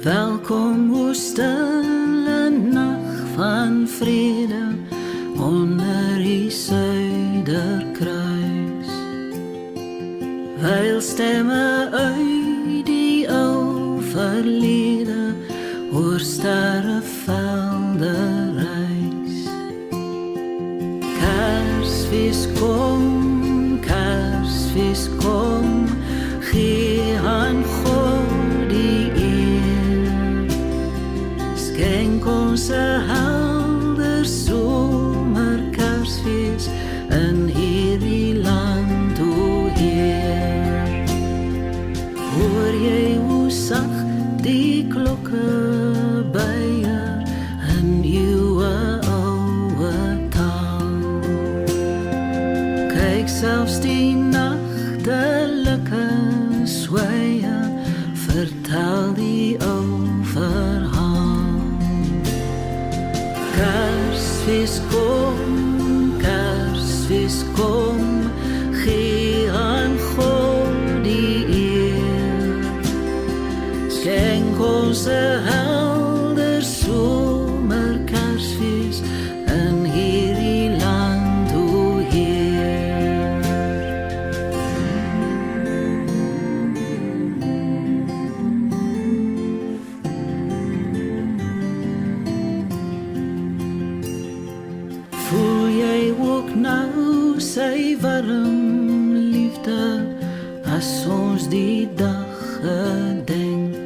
Welkom o stille nag van vrede onder die suiderkruis. Wyl stemme uit die ou verlede oor sterrevelde reis. Kersfees kom, gee aan God die eer. Skenk ons 'n helder somer Kersfees in hierdie land, o Heer. Hoor jy hoe sag die klokke byer in uwe ouwe taal? Kyk selfs die nachtelike sweye vertel die ou verhaal. Kersfees kom, gee aan God die eer. Skenk ons 'n helder somer Kersfees in hierdie land, o Heer. Voel jy ook nou sy warm liefde as ons die dag gedenk?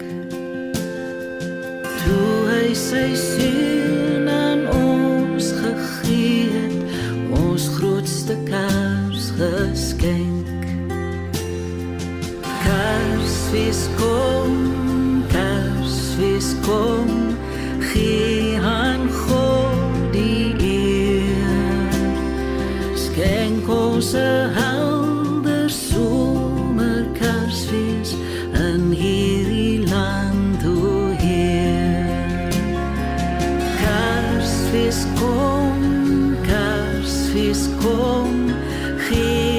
Toe hy sy seun aan ons gegee het, ons grootste Kersgeskenk. Kersfees kom, gee aan God die eer. Skenk ons 'n helder somer Kersfees in hierdie land, o Heer. Kersfees kom, gee